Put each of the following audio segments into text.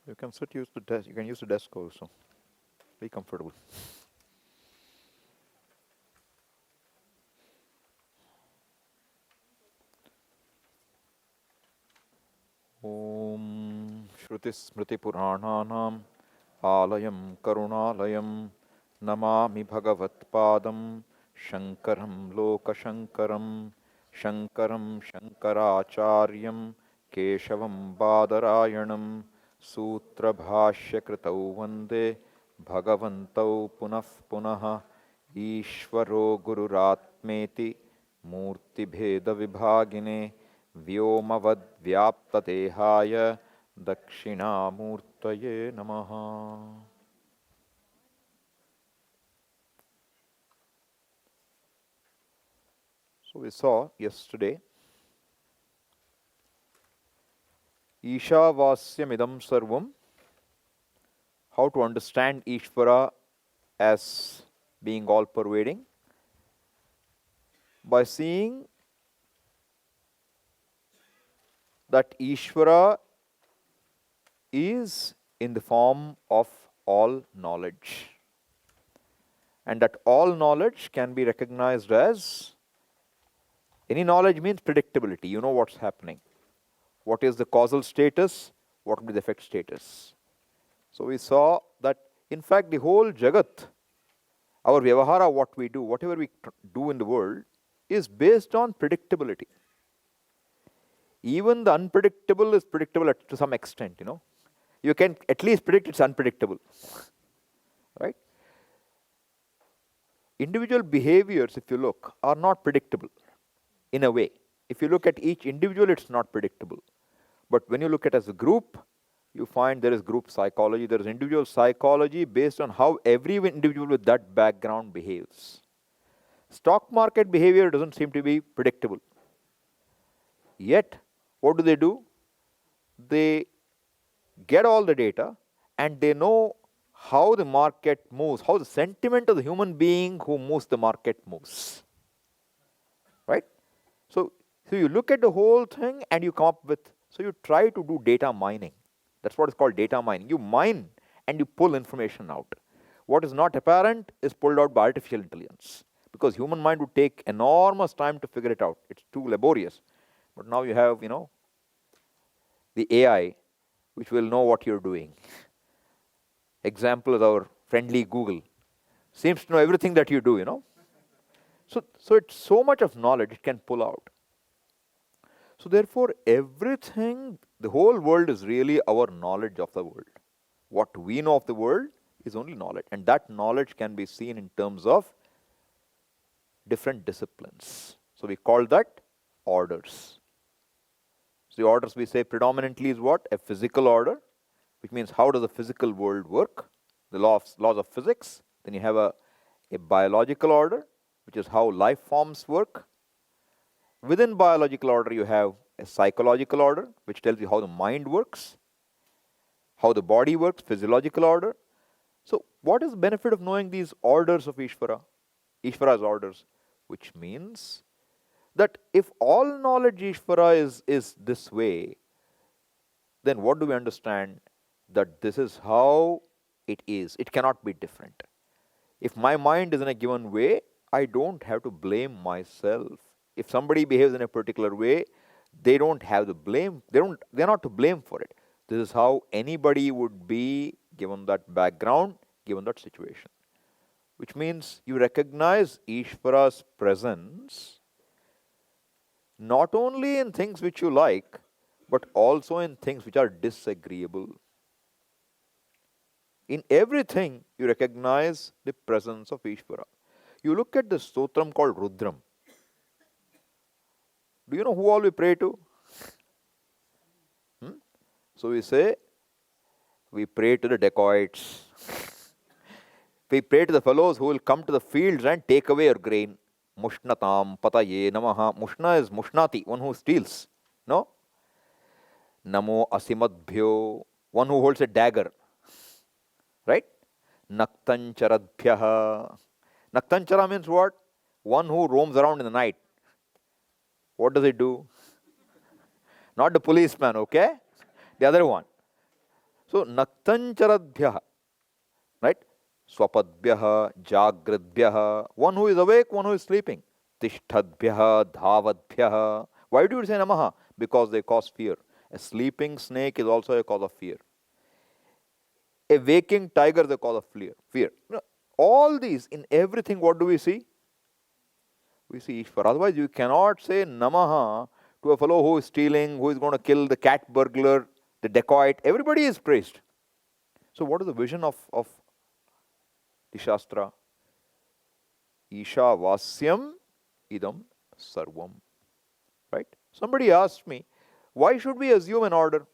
You can use the desk. You can use the desk also. Be comfortable. Om Shruti Smriti Purananam Alayam Karunalayam Namami Bhagavat Padam Shankaram Lokashankaram Shankaram Shankaracharyam Keshavam Badarayanam Sutra Bhashya Kritau Vande Bhagavantau Punah Punah Ishvaro Gururatmeti Murti Bheda Vibhagine Vyomavad-vyaptadehaaya Dakshinamurtaye Namaha. So we saw yesterday Ishavasyamidam Sarvam, how to understand Ishvara as being all pervading by seeing that Ishvara is in the form of all knowledge, and that all knowledge can be recognized as, any knowledge means predictability. You know what's happening. What is the causal status? What will be the effect status? So we saw that in fact the whole Jagat, our Vyavahara, what we do, whatever we do in the world, is based on predictability. Even the unpredictable is predictable to some extent, you know. You can at least predict it's unpredictable, right? Individual behaviors, if you look, are not predictable in a way. If you look at each individual, it's not predictable. But when you look at as a group, you find there is group psychology, there is individual psychology based on how every individual with that background behaves. Stock market behavior doesn't seem to be predictable. Yet, what do? They get all the data and they know how the market moves, how the sentiment of the human being who moves the market moves. Right? So you look at the whole thing and you come up with, so you try to do data mining. That's what is called data mining. You mine and you pull information out. What is not apparent is pulled out by artificial intelligence, because human mind would take enormous time to figure it out. It's too laborious. But now you have, the AI which will know what you're doing. Example is our friendly Google. Seems to know everything that you do, So it's so much of knowledge it can pull out. So therefore, everything, the whole world is really our knowledge of the world. What we know of the world is only knowledge. And that knowledge can be seen in terms of different disciplines. So we call that orders. So the orders we say predominantly is what? A physical order, which means how does the physical world work? The laws of physics. Then you have a biological order, which is how life forms work. Within biological order, you have a psychological order, which tells you how the mind works, how the body works, physiological order. So what is the benefit of knowing these orders of Ishvara? Ishvara's orders, which means that if all knowledge Ishvara is this way, then what do we understand? That this is how it is. It cannot be different. If my mind is in a given way, I don't have to blame myself. If somebody behaves in a particular way, they don't have the blame. They're not to blame for it. This is how anybody would be given that background, given that situation. Which means you recognize Ishvara's presence not only in things which you like, but also in things which are disagreeable. In everything, you recognize the presence of Ishvara. You look at the stotram called Rudram. Do you know who all we pray to? So we say, we pray to the dacoits. We pray to the fellows who will come to the fields and take away your grain. Mushnatam pataye namaha. Mushna is Mushnati, one who steals. No? Namo asimadbhyo, one who holds a dagger. Right? Naktancharadbhyaha. Naktanchara means what? One who roams around in the night. What does he do? Not the policeman, okay? The other one. So, naktancharadbhyah, right? Swapadbhyah, jagradbhyah, one who is awake, one who is sleeping. Tishtadbhyah, dhavadbhyah. Why do you say namaha? Because they cause fear. A sleeping snake is also a cause of fear. A waking tiger is a cause of fear. You know, all these, in everything, what do we see? We see Ishvara. Otherwise, you cannot say namaha to a fellow who is stealing, who is going to kill the cat burglar, the dacoit. Everybody is praised. So, what is the vision of the Shastra? Isha Vasyam idam sarvam. Right? Somebody asked me, why should we assume an order?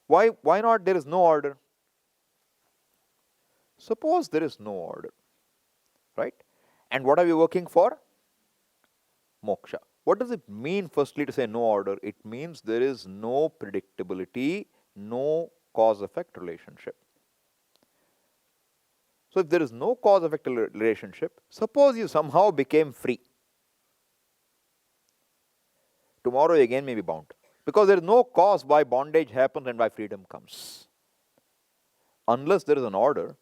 Why not there is no order? Suppose there is no order. Right? And what are we working for? Moksha. What does it mean, firstly, to say no order? It means there is no predictability, no cause-effect relationship. So, if there is no cause-effect relationship, suppose you somehow became free. Tomorrow you again may be bound. Because there is no cause why bondage happens and why freedom comes. Unless there is an order,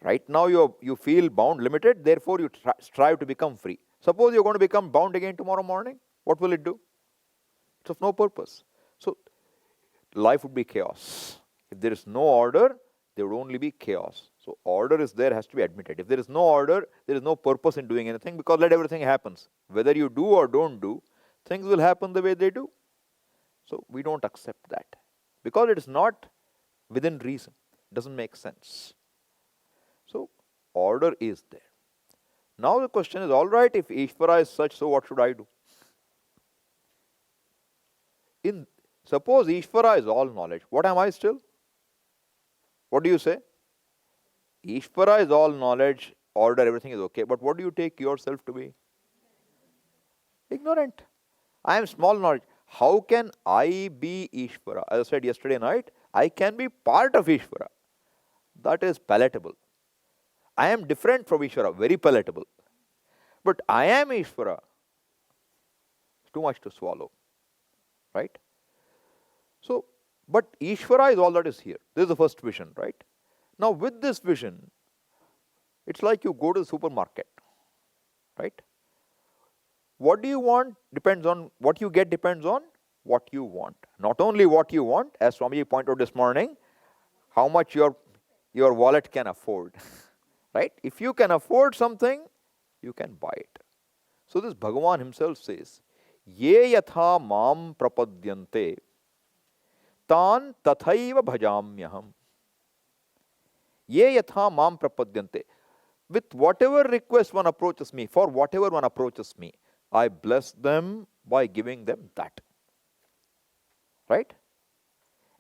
right now you feel bound, limited, therefore you strive to become free. Suppose you are going to become bound again tomorrow morning, what will it do? It's of no purpose. So, life would be chaos. If there is no order, there would only be chaos. So, order is there, has to be admitted. If there is no order, there is no purpose in doing anything, because let everything happen. Whether you do or don't do, things will happen the way they do. So, we don't accept that, because it is not within reason. It doesn't make sense. So, order is there. Now the question is, all right, if Ishvara is such, so what should I do? Suppose Ishvara is all knowledge, what am I still? What do you say? Ishvara is all knowledge, order, everything is okay, but what do you take yourself to be? Ignorant. I am small knowledge. How can I be Ishvara? As I said yesterday night, I can be part of Ishvara. That is palatable. I am different from Ishvara, very palatable. But I am Ishvara. It's too much to swallow. Right? So, but Ishvara is all that is here. This is the first vision, right? Now, with this vision, it's like you go to the supermarket. Right? What do you want depends on, what you get depends on what you want. Not only what you want, as Swamiji pointed out this morning, how much your wallet can afford. Right? If you can afford something, you can buy it. So this Bhagavan himself says, Ye yatha mam prapadyante tan tathaiva bhajamyaham. Ye yatha mam prapadyante. With whatever request one approaches me, for whatever one approaches me, I bless them by giving them that. Right?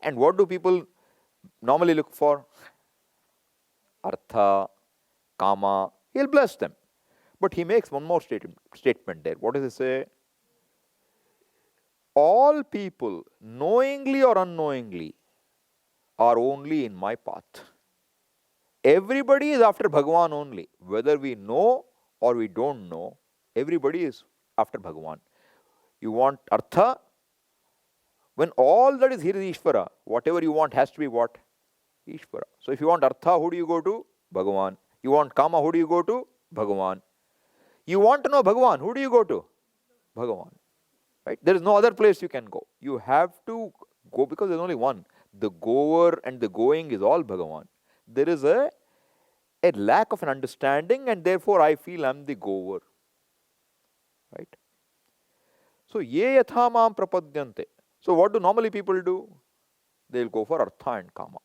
And what do people normally look for? Artha, Kama, he'll bless them. But he makes one more statement there. What does he say? All people, knowingly or unknowingly, are only in my path. Everybody is after Bhagavan only. Whether we know or we don't know, everybody is after Bhagavan. You want Artha? When all that is here is Ishvara, whatever you want has to be what? Ishvara. So if you want Artha, who do you go to? Bhagavan. You want Kama, who do you go to? Bhagavan. You want to know Bhagavan, who do you go to? Bhagavan. Right? There is no other place you can go. You have to go because there is only one. The goer and the going is all Bhagavan. There is a lack of an understanding, and therefore I feel I am the goer. Right? So, ye yatha mam prapadyante. So, what do normally people do? They will go for Artha and Kama.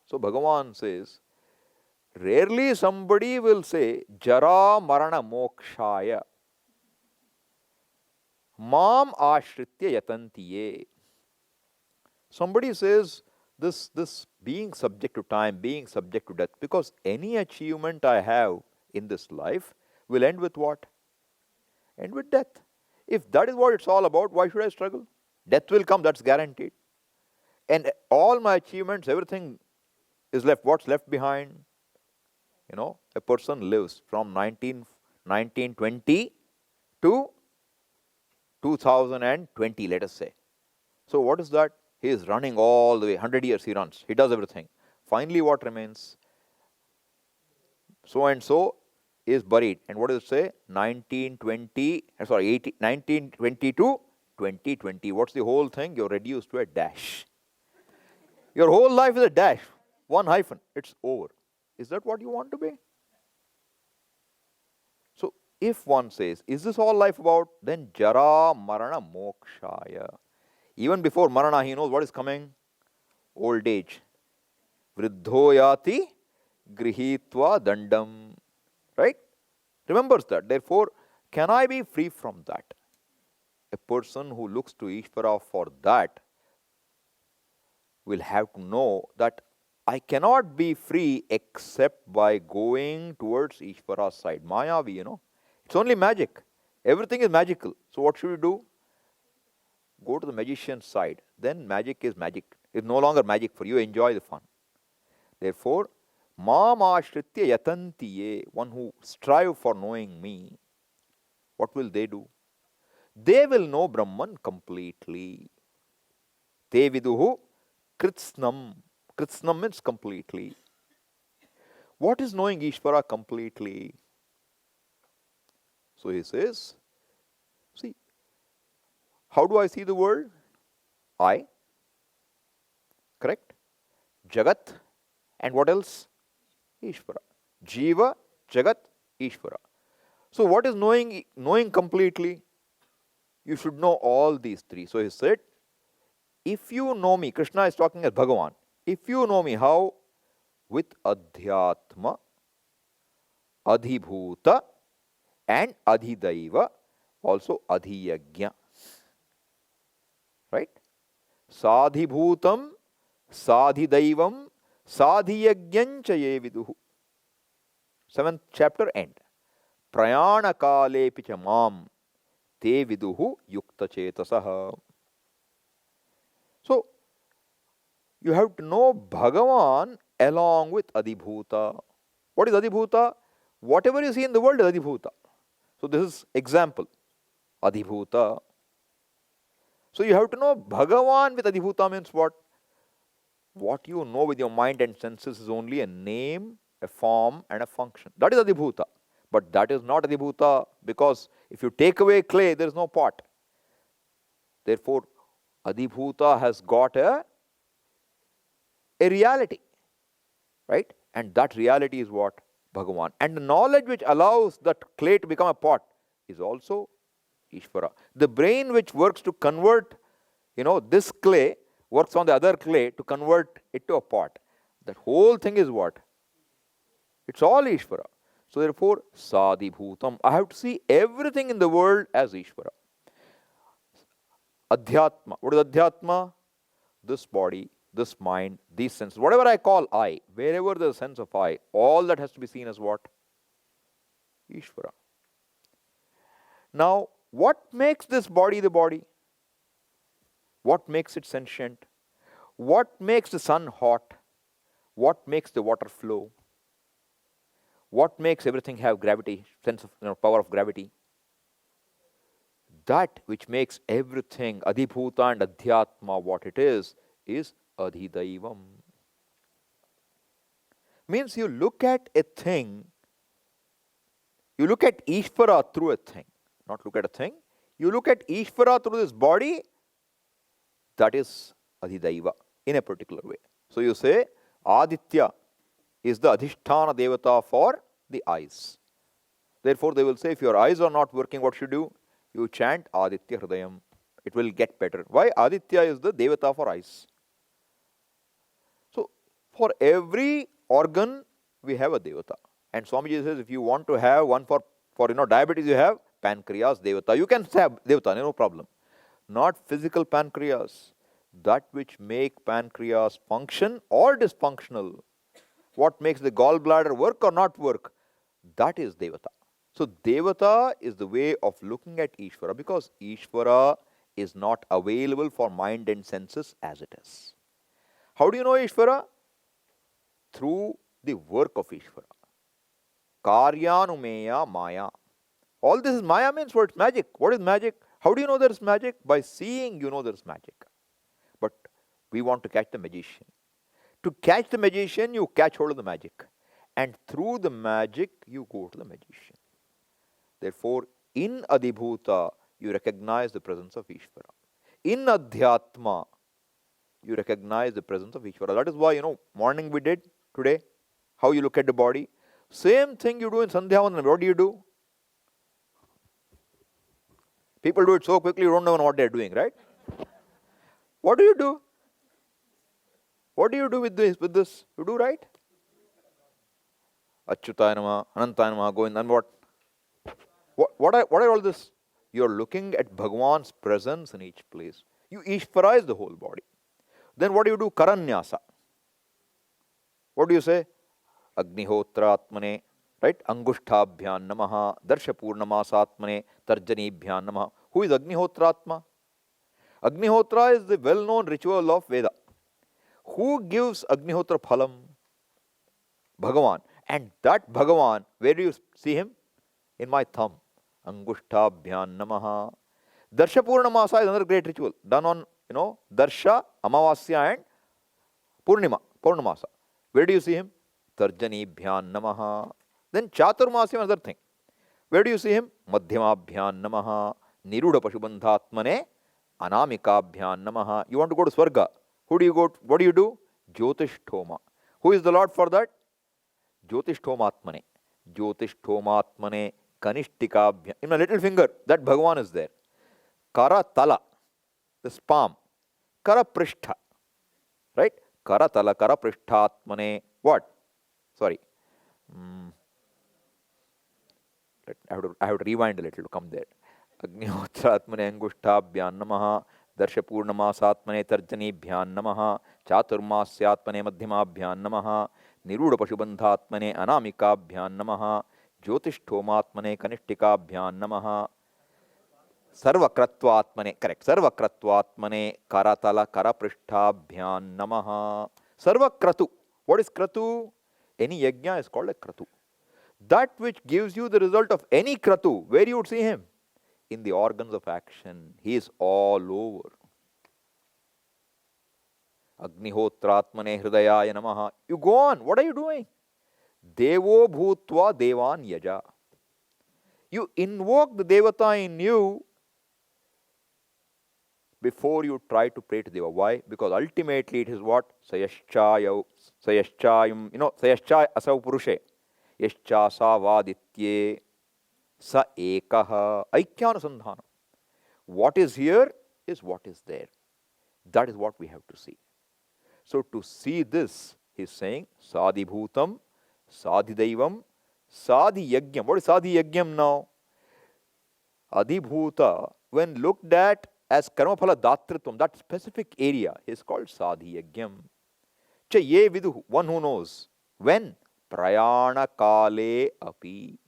So, Bhagavan says, rarely somebody will say, Jara Marana Mokshaya Mam Ashritya Yatantiye. Somebody says, this being subject to time, being subject to death, because any achievement I have in this life will end with what? End with death. If that is what it's all about, why should I struggle? Death will come, that's guaranteed. And all my achievements, everything is left. What's left behind? You know, a person lives from 1920 to 2020, let us say. So what is that? He is running all the way, 100 years he runs, he does everything. Finally, what remains? So and so is buried. And what does it say? 1920 to 2020. What's the whole thing? You're reduced to a dash. Your whole life is a dash. One hyphen. It's over. Is that what you want to be? So, if one says, is this all life about? Then Jara Marana Mokshaya. Even before Marana, he knows what is coming. Old age. Vriddhoyati Grihitva Dandam. Right? Remembers that. Therefore, can I be free from that? A person who looks to Ishvara for that will have to know that I cannot be free except by going towards Ishvara's side. Mayavi, It's only magic. Everything is magical. So what should you do? Go to the magician's side. Then magic is magic. It's no longer magic for you. Enjoy the fun. Therefore, Mam ashritya yatantiye, one who strive for knowing me, what will they do? They will know Brahman completely. Te viduhu kritsnam. Kritsnam means completely. What is knowing Ishvara completely? So he says, see, how do I see the world? I, correct? Jagat, and what else? Ishvara. Jiva, Jagat, Ishvara. So what is knowing completely? You should know all these three. So he said, if you know me, Krishna is talking as Bhagavan. If you know me, how? With Adhyatma, Adhibhuta, and Adhidaiva, also Adhiyagya. Right? Sadhibhutam, Sadhidaivam, Sadhiyagyancha ye viduhu. 7th chapter end. Prayana kale picha mam te viduhu yukta chetasaha. So, you have to know Bhagavan along with Adhibhuta. What is Adhibhuta? Whatever you see in the world is Adhibhuta. So, this is example. Adhibhuta. So, you have to know Bhagavan with Adhibhuta means what? What you know with your mind and senses is only a name, a form, and a function. That is Adhibhuta. But that is not Adhibhuta, because if you take away clay, there is no pot. Therefore, Adhibhuta has got a reality. Right? And that reality is what? Bhagavan. And the knowledge which allows that clay to become a pot is also Ishvara. The brain which works to convert, this clay works on the other clay to convert it to a pot. That whole thing is what? It's all Ishvara. So therefore, Sadhibhutam. I have to see everything in the world as Ishvara. Adhyatma. What is Adhyatma? This body, this mind, these senses. Whatever I call I, wherever there's a sense of I, all that has to be seen as what? Ishvara. Now, what makes this body the body? What makes it sentient? What makes the sun hot? What makes the water flow? What makes everything have gravity, sense of power of gravity? That which makes everything, Adhibhuta and Adhyatma, what it is Adhidaivam. Means you look at a thing, you look at Ishvara through a thing, not look at a thing. You look at Ishvara through this body, that is Adhidaiva in a particular way. So you say Aditya is the Adhisthana Devata for the eyes. Therefore, they will say, if your eyes are not working, what should you do? You chant Aditya Hridayam. It will get better. Why? Aditya is the Devata for eyes. So, for every organ, we have a Devata. And Swamiji says, if you want to have one for diabetes, you have pancreas Devata. You can have Devata, no problem. Not physical pancreas. That which make pancreas function or dysfunctional. What makes the gallbladder work or not work? That is Devata. So Devata is the way of looking at Ishvara, because Ishvara is not available for mind and senses as it is. How do you know Ishvara? Through the work of Ishvara. Karyanumeya Maya. All this is Maya means what? Magic. What is magic? How do you know there is magic? By seeing, you know there is magic. But We want to catch the magician. To catch the magician, you catch hold of the magic. And through the magic, you go to the magician. Therefore, in Adhibhuta, you recognize the presence of Ishvara. In Adhyatma, you recognize the presence of Ishvara. That is why, morning we did today, how you look at the body. Same thing you do in Sandhyavandanam. What do you do? People do it so quickly, you don't know what they're doing, right? What do you do? What do you do with this? You do right? Achyutaya Namaha, Anantaya Namaha, Govinda, and what? What are all this? You're looking at Bhagavan's presence in each place. You Ishvarize the whole body. Then what do you do? Karanyasa. What do you say? Agnihotra Atmane, right? Angushtabhyan Namaha, Darshapurnamasatmane, Tarjanibhyan Namaha. Who is Agnihotra Atma? Agnihotra is the well-known ritual of Veda. Who gives Agnihotra Phalam? Bhagavan. And that Bhagavan, where do you see him? In my thumb. Angushtabhyan Namaha. Darsha Purnamasa is another great ritual done on, Darsha, Amavasya and Purnamasa. Where do you see him? Tarjanibhyan Namaha. Then Chaturmasya, another thing. Where do you see him? Madhyamabhyan Namaha. Niruda Pashubandhatmane. Anamikabhyan Namaha. You want to go to Swarga. Who do you go to? What do you do? Jyotishtoma. Who is the Lord for that? Jyotishtomatmane. Jyotishtomatmane Kanishtikabhyan. In my little finger, that Bhagavan is there. Kara Tala, this palm. Kara Prishtha. Right? Kara Tala, Kara Prishthatmane. What? Sorry. I have to rewind a little to come there. Agnihotraatmane Angushtabhyan Namaha. Darshapurnamasatmane Tarjanibhyan Namaha. Chaturmasyatmane Madhyamabhyan Namaha. Niruda Pashubandhatmane Anamikabhyan Namaha. Jyotishtomatmane Kanishtikabhyan Namaha. Sarvakratvatmane, correct. Sarvakratvatmane Karatala Karaprishtabhyan Namaha. Sarvakratu. What is Kratu? Any yajna is called a Kratu. That which gives you the result of any Kratu, where you would see him? In the organs of action. He is all over. Agnihotratmane Hridayaya Namaha. You go on. What are you doing? Devo Bhutva Devan Yaja. You invoke the Devata in you before you try to pray to Deva. Why? Because ultimately it is what? Sayaschayam, Sayaschay Asau Purushe. Yaschasa Vaditye Sa Ekaha. Aikyanusandhana. What is here is what is there. That is what we have to see. So to see this, he is saying Sadhi Bhutam, Sadhi Daivam, Sadhi Yagyam. What is Sadhi Yagyam now? Adhibhuta, when looked at as Karmaphala Datritvam, that specific area is called Sadhi Yagyam. Cha ye viduhu, one who knows. When? Prayana Kale Api.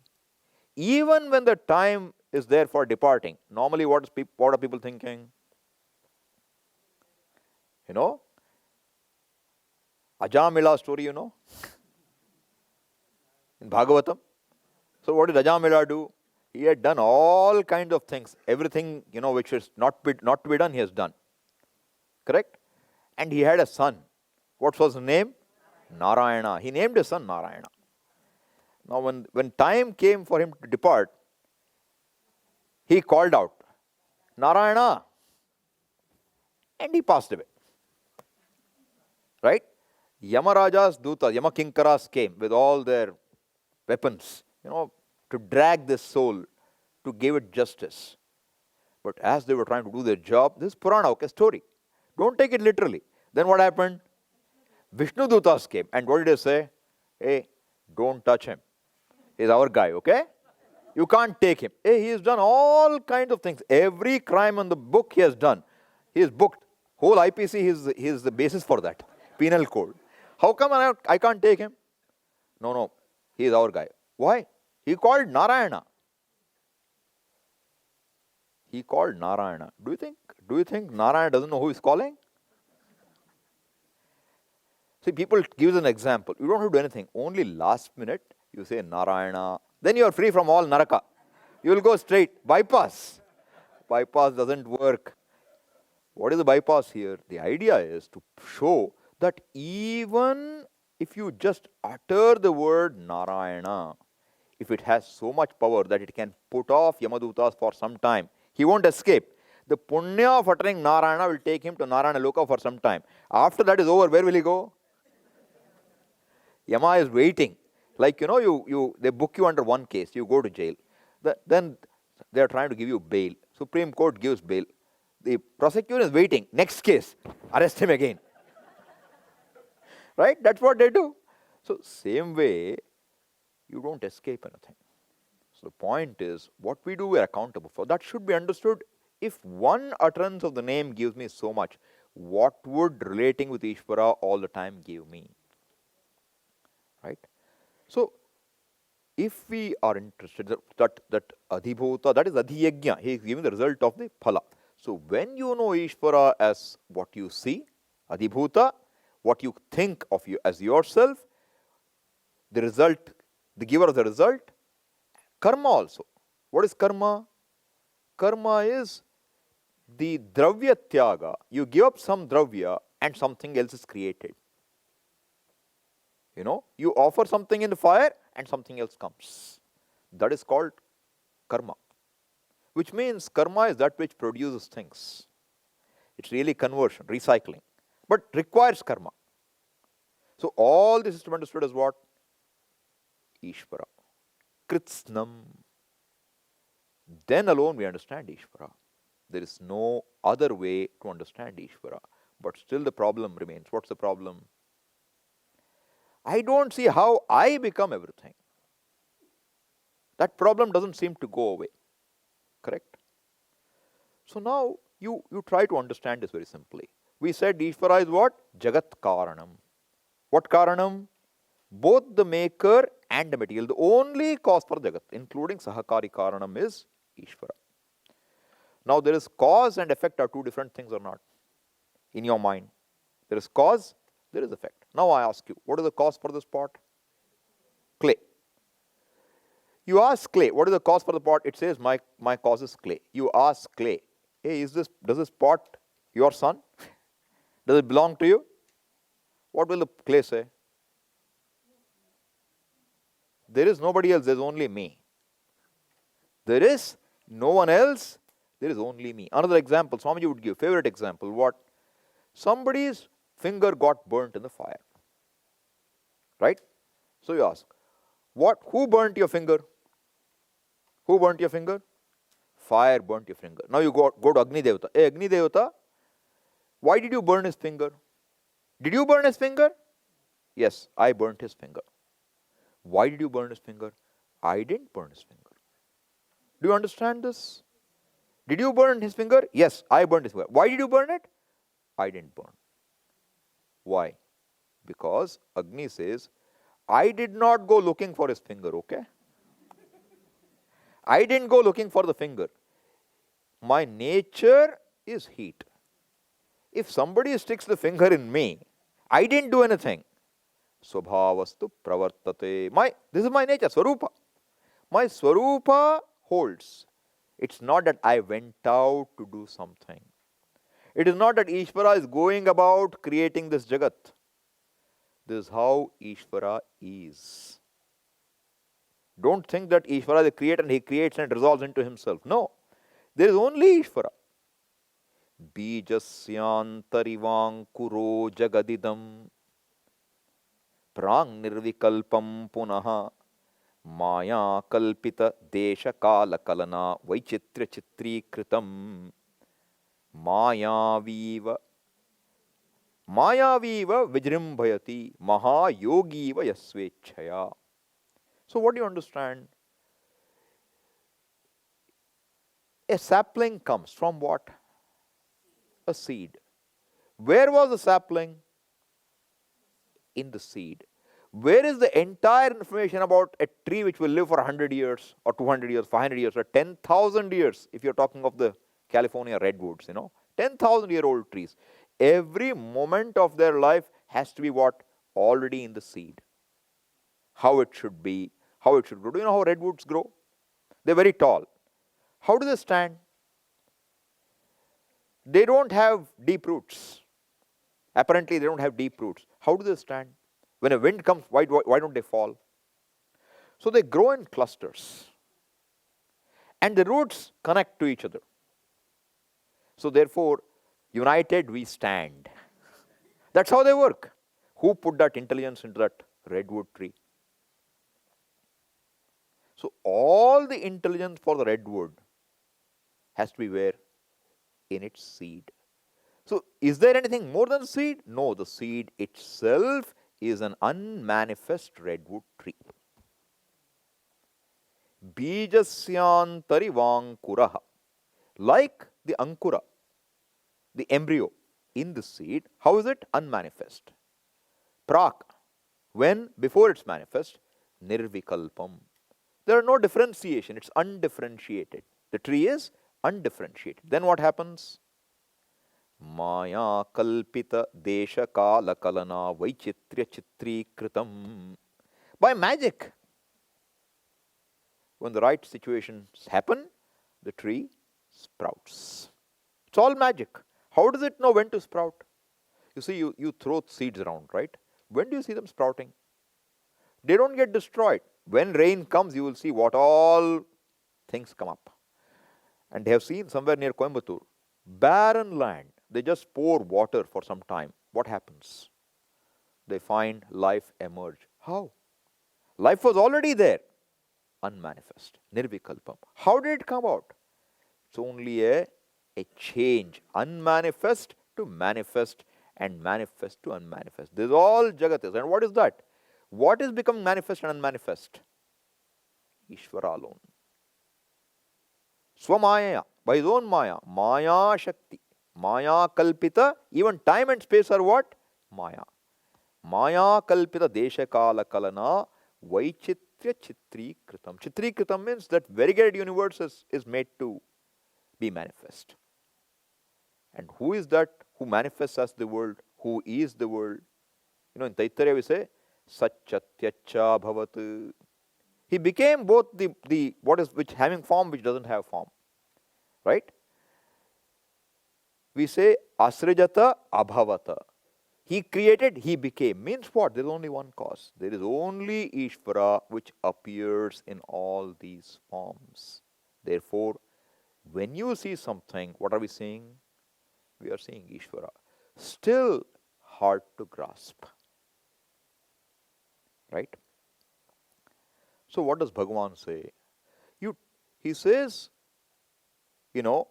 Even when the time is there for departing. Normally what are people thinking? Ajamila story, in Bhagavatam. So what did Ajamila do? He had done all kinds of things. Everything, which is not to be done, he has done. Correct? And he had a son. What was his name? Narayana. He named his son Narayana. Now when time came for him to depart, he called out, Narayana. And he passed away. Right? Yamaraja's Dutas, Yamakinkaras came with all their weapons, to drag this soul, to give it justice. But as they were trying to do their job, this is Purana, okay, story. Don't take it literally. Then what happened? Vishnu Dutas came. And what did they say? Hey, don't touch him. He's our guy, okay? You can't take him. Hey, he has done all kinds of things. Every crime in the book he has done. He is booked. Whole IPC, he is the basis for that. Penal code. How come I can't take him? No. He is our guy. Why? He called Narayana. He called Narayana. Do you think Narayana doesn't know who he's calling? See, people give an example. You don't have to do anything. Only last minute you say Narayana. Then you are free from all Naraka. You will go straight. Bypass. Bypass doesn't work. What is the bypass here? The idea is to show that even if you just utter the word Narayana, if it has so much power that it can put off Yamadutas for some time, he won't escape. The punya of uttering Narayana will take him to Narayana Loka for some time. After that is over, where will he go? Yama is waiting. Like, they book you under one case, you go to jail. Then they are trying to give you bail. Supreme Court gives bail. The prosecutor is waiting. Next case, arrest him again. Right? That's what they do. So, same way, you don't escape anything. So, the point is, what we do, we are accountable for. That should be understood. If one utterance of the name gives me so much, what would relating with Ishvara all the time give me? Right? So, if we are interested that Adhibhuta, that is Adhiyajna, he is giving the result of the Phala. So, when you know Ishvara as what you see, Adhibhuta, what you think of you as yourself, the result, the giver of the result, karma also. What is karma? Karma is the dravya tyaga. You give up some dravya and something else is created. You offer something in the fire and something else comes. That is called karma. Which means karma is that which produces things. It's really conversion, recycling. But requires karma. So all this is to be understood as what? Ishvara. Kritsnam. Then alone we understand Ishvara. There is no other way to understand Ishvara. But still the problem remains. What's the problem? I don't see how I become everything. That problem doesn't seem to go away. Correct? So now you try to understand this very simply. We said Ishvara is what? Jagat Karanam. What Karanam? Both the maker and the material. The only cause for Jagat, including Sahakari Karanam, is Ishvara. Now there is cause and effect are two different things or not? In your mind. There is cause, there is effect. Now I ask you, what is the cause for this pot? Clay. You ask clay, what is the cause for the pot? It says, my cause is clay. You ask clay, hey, does this pot your son? Does it belong to you? What will the clay say? There is nobody else, there is only me. There is no one else, there is only me. Another example, Swamiji would give, favorite example, what? Somebody's finger got burnt in the fire. Right? So you ask, who burnt your finger? Who burnt your finger? Fire burnt your finger. Now you go to Agni Devata. Hey, Agni Devata, why did you burn his finger? Did you burn his finger? Yes, I burnt his finger. Why did you burn his finger? I didn't burn his finger. Do you understand this? Did you burn his finger? Yes, I burned his finger. Why did you burn it? I didn't burn. Why? Because Agni says, I did not go looking for his finger, okay? I didn't go looking for the finger. My nature is heat. If somebody sticks the finger in me, I didn't do anything. Swabhavastu pravartate. This is my nature, Swarupa. My Swarupa holds. It's not that I went out to do something. It is not that Ishvara is going about creating this Jagat. This is how Ishvara is. Don't think that Ishvara is the creator and he creates and resolves into himself. No. There is only Ishvara. Bijasyantarivang jagadidam prang nirvikalpam punaha maya kalpita desha kala kalana vaichitra chitri kritam mayaviva vijrimbhayati mahayogiva yasvechaya. So what do you understand? A sapling comes from what? A seed. Where was the sapling? In the seed. Where is the entire information about a tree which will live for 100 years or 200 years, 500 years or 10,000 years if you're talking of the California redwoods, 10,000-year-old trees. Every moment of their life has to be what? Already in the seed. How it should be, how it should grow. Do you know how redwoods grow? They're very tall. How do they stand? They don't have deep roots. Apparently, they don't have deep roots. How do they stand? When a wind comes, why don't they fall? So they grow in clusters. And the roots connect to each other. So therefore, united we stand. That's how they work. Who put that intelligence into that redwood tree? So all the intelligence for the redwood has to be where? In its seed. So is there anything more than seed? No, the seed itself is an unmanifest redwood tree. Bijasyantari vankuraha. Like the ankura, the embryo in the seed, how is it? Unmanifest. Prak, when? Before it's manifest, nirvikalpam. There are no differentiation, it's undifferentiated. The tree is undifferentiated. Then what happens? Maya kalpita desha kala kalana vaichitrya chitri kritam. By magic. When the right situations happen, the tree sprouts. It's all magic. How does it know when to sprout? You see, you throw seeds around, right? When do you see them sprouting? They don't get destroyed. When rain comes, you will see what all things come up. And they have seen somewhere near Coimbatore, barren land, they just pour water for some time. What happens? They find life emerge. How? Life was already there. Unmanifest. Nirvikalpam. How did it come out? It's only a change. Unmanifest to manifest and manifest to unmanifest. This is all Jagatis. And what is that? What is becoming manifest and unmanifest? Ishvara alone. Swamaya, by his own Maya. Maya Shakti. Maya Kalpita. Even time and space are what? Maya. Maya Kalpita Desha Kala Kalana Vaichitrya Chitri Kritam. Chitri Kritam means that variegated universe is made to be manifest. And who is that who manifests as the world? Who is the world? You know, in Taittiriya we say, Satchatyacha Bhavat. He became both the what is which having form which doesn't have form. Right? We say Asrijata Abhavata. He created, he became. Means what? There is only one cause. There is only Ishvara which appears in all these forms. Therefore, when you see something, what are we seeing? We are seeing Ishvara. Still hard to grasp. Right? So what does Bhagavan say? He says, you know,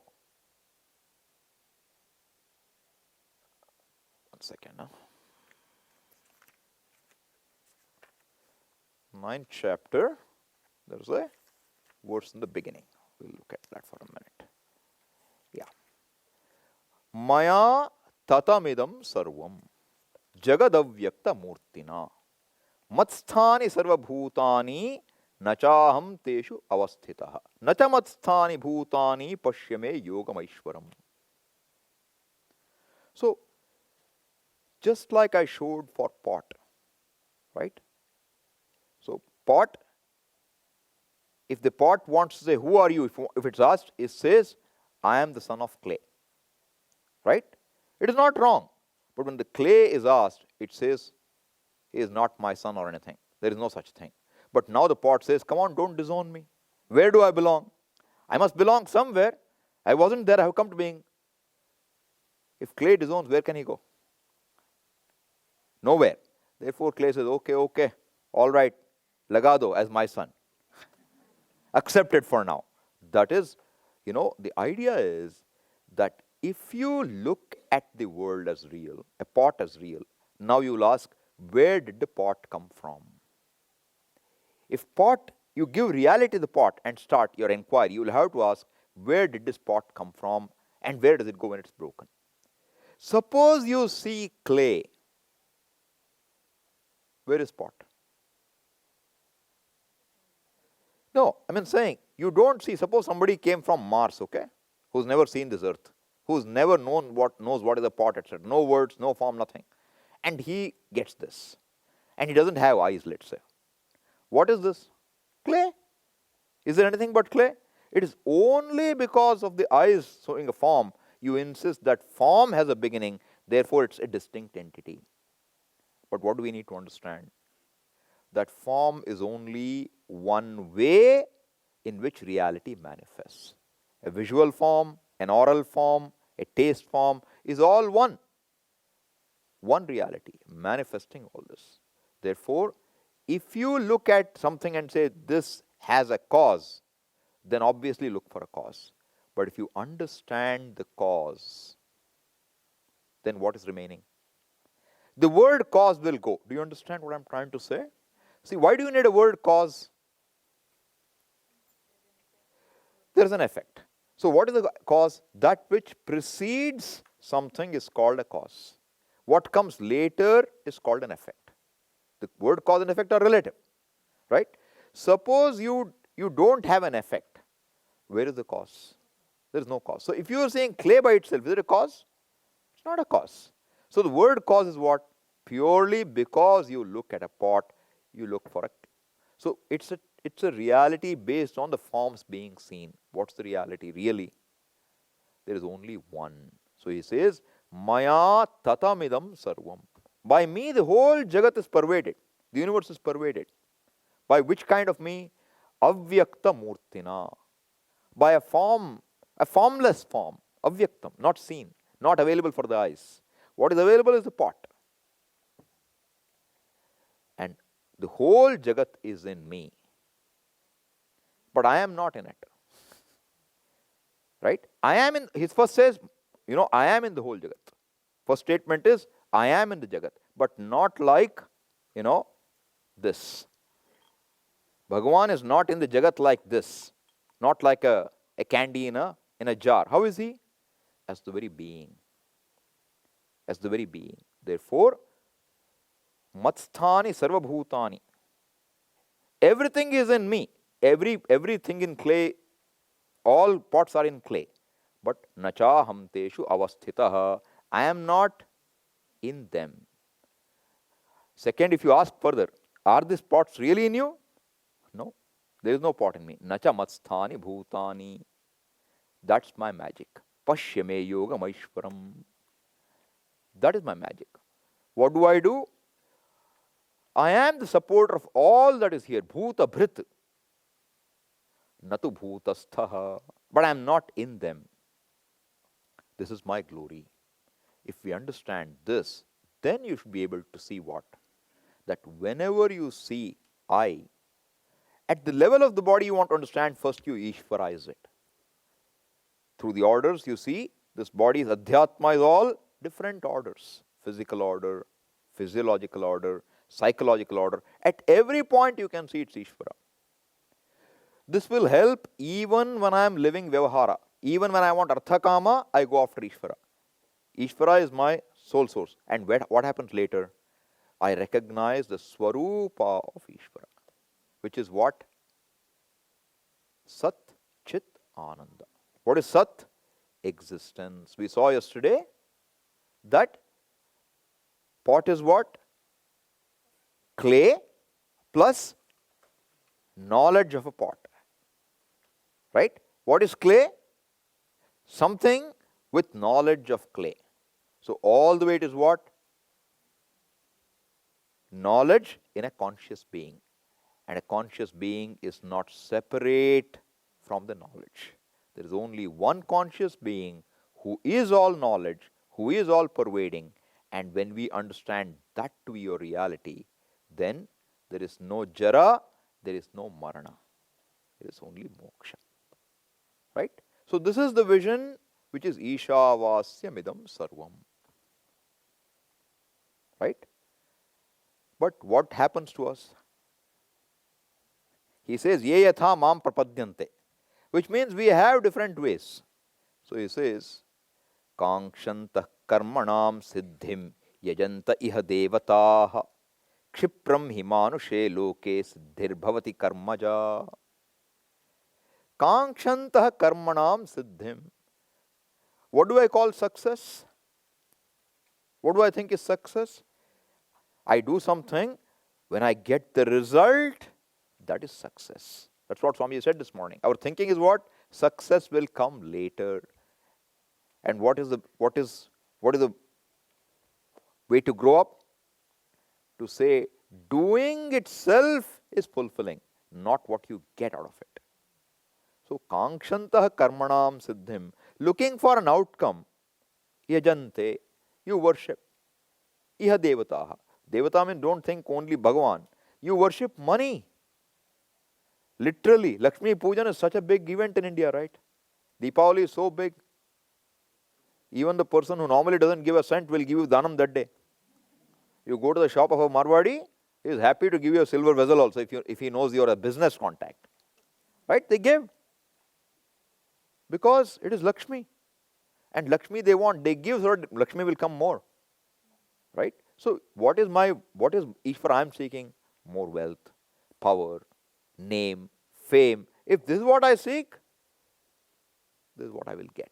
one second. 9th chapter, there's a verse in the beginning. We'll look at that for a minute. Yeah. Maya tatamidam sarvam jagadavyakta murtina matsthani sarvabhutani nachaham teshu avasthitaha nachamatthani bhutani pashyame yogamaishwaram. So, just like I showed for pot, right? So, pot, if the pot wants to say, who are you? If it's asked, it says, I am the son of clay. Right? It is not wrong. But when the clay is asked, it says, he is not my son or anything. There is no such thing. But now the pot says, come on, don't disown me. Where do I belong? I must belong somewhere. I wasn't there, I have come to being. If clay disowns, where can he go? Nowhere. Therefore, clay says, okay, all right, lagado as my son. Accepted for now. That is, you know, the idea is that if you look at the world as real, a pot as real, now you will ask, where did the pot come from? If pot, you give reality to the pot and start your inquiry, you will have to ask, where did this pot come from and where does it go when it's broken? Suppose you see clay. Where is pot? No, I mean saying, you don't see, suppose somebody came from Mars, okay, who's never seen this earth, who's never knows what is a pot, etc. No words, no form, nothing. And he gets this. And he doesn't have eyes, let's say. What is this? Clay. Is there anything but clay? It is only because of the eyes showing a form, you insist that form has a beginning, therefore it's a distinct entity. But what do we need to understand? That form is only one way in which reality manifests. A visual form, an oral form, a taste form is all one reality manifesting all this. Therefore, if you look at something and say this has a cause, then obviously look for a cause. But if you understand the cause, then what is remaining? The word cause will go. Do you understand what I'm trying to say? See, why do you need a word cause? There is an effect. So what is the cause? That which precedes something is called a cause. What comes later is called an effect. The word cause and effect are relative, right? Suppose you don't have an effect. Where is the cause? There is no cause. So if you are saying clay by itself, is it a cause? It's not a cause. So the word cause is what? Purely because you look at a pot, you look for a. So it's a reality based on the forms being seen. What's the reality really? There is only one. So he says, Maya tatamidam sarvam. By me the whole jagat is pervaded. The universe is pervaded. By which kind of me? Avyakta murtina. By a form, a formless form. Avyaktam, not seen, not available for the eyes. What is available is the pot. And the whole jagat is in me. But I am not in it. Right? I am in, his first says, I am in the whole jagat. First statement is, I am in the jagat. But not like, this. Bhagavan is not in the jagat like this. Not like a candy in a jar. How is he? As the very being. As the very being. Therefore, matsthani sarvabhutani. Everything is in me. Everything in clay, all pots are in clay. But nachaham teshu avasthitah. I am not in them. Second, if you ask further, are these pots really in you? No. There is no pot in me. Nacha matsthani bhutani. That's my magic. Pashyame yoga maishwaram. That is my magic. What do? I am the supporter of all that is here. Bhuta bhrit. Natu bhutasthaha. But I am not in them. This is my glory. If we understand this, then you should be able to see what? That whenever you see I, at the level of the body you want to understand, first you Ishvarize it. Through the orders you see, this body's Adhyatma is all different orders. Physical order, physiological order, psychological order. At every point you can see it's Ishvara. This will help even when I am living Vyavahara. Even when I want Arthakama, I go after Ishvara. Ishvara is my soul source. And what happens later? I recognize the Swarupa of Ishvara. Which is what? Sat Chit Ananda. What is Sat? Existence. We saw yesterday that pot is what? Clay plus knowledge of a pot. Right? What is clay? Something with knowledge of clay. So all the way it is what? Knowledge in a conscious being. And a conscious being is not separate from the knowledge. There is only one conscious being who is all knowledge, who is all pervading. And when we understand that to be your reality, then there is no jara, there is no marana. There is only moksha. Right? So this is the vision which is Ishavasya Midam Sarvam. Right? But what happens to us? He says, Ye yatha mam prapadyante, which means we have different ways. So he says, Kankshantah karmanam siddhim yajanta iha devataha kshipram himanushe loke siddhir bhavati karmaja. Kankshantah karmanam siddhim. What do I call success? What do I think is success? I do something, when I get the result, that is success. That's what Swami said this morning. Our thinking is what? Success will come later. And what is the way to grow up? To say doing itself is fulfilling, not what you get out of it. So kankshantah karmanam siddhim, looking for an outcome, yajante, you worship. Iha devataha. Devata means don't think only Bhagavan. You worship money. Literally, Lakshmi Pujan is such a big event in India, right? Deepavali is so big. Even the person who normally doesn't give a cent will give you dhanam that day. You go to the shop of a Marwadi, he is happy to give you a silver vessel also if he knows you are a business contact. Right? They give. Because it is Lakshmi. And Lakshmi they give so that Lakshmi will come more. Right? So what is Ishvara I am seeking? More wealth, power, name, fame. If this is what I seek, this is what I will get.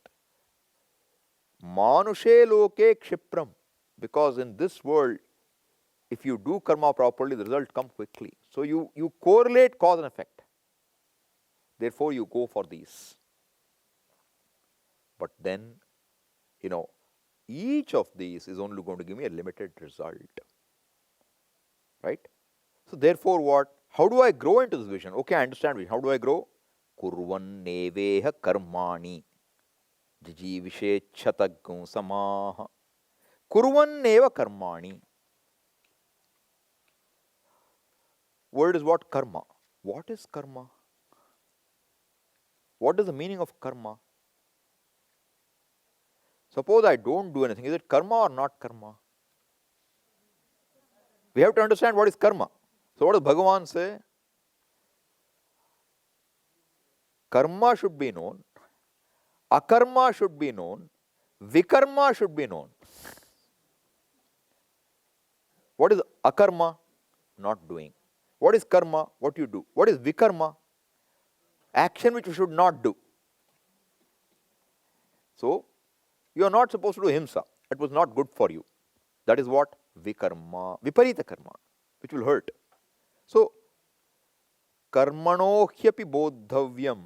Manushe loke kshipram. Because in this world, if you do karma properly, the result comes quickly. So you correlate cause and effect. Therefore, you go for these. But then, each of these is only going to give me a limited result. Right? So therefore what? How do I grow into this vision? Okay, I understand vision. How do I grow? Kurvan neveha karmani jijivishe chatagum samaha. Kurvan neva karmani. Word is what? Karma. What is karma? What is the meaning of karma? Suppose I don't do anything. Is it karma or not karma? We have to understand what is karma. So what does Bhagavan say? Karma should be known. Akarma should be known. Vikarma should be known. What is akarma? Not doing. What is karma? What you do. What is vikarma? Action which you should not do. So, you are not supposed to do himsa. It was not good for you. That is what? Vikarma. Viparita karma. Which will hurt. So, karmanohyapi bodhavyam.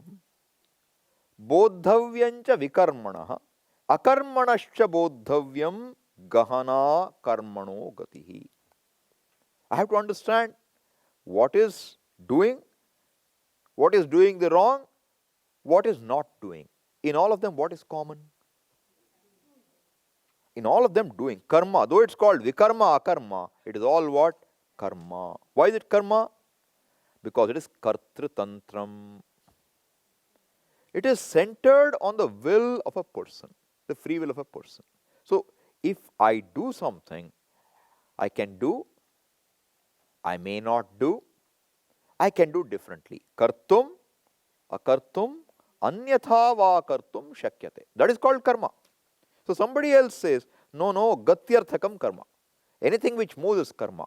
Bodhavyancha vikarmanaha. Akarmanascha bodhavyam gahana karmano gatihi. I have to understand what is doing the wrong, what is not doing. In all of them, what is common? In all of them doing. Karma, though it's called vikarma, akarma, it is all what? Karma. Why is it karma? Because it is kartritantram. It is centered on the will of a person, the free will of a person. So, if I do something, I can do, I may not do, I can do differently. Kartum, akartum, anyatha va kartum shakyate. That is called karma. So somebody else says, no, gatyarthakam karma. Anything which moves is karma.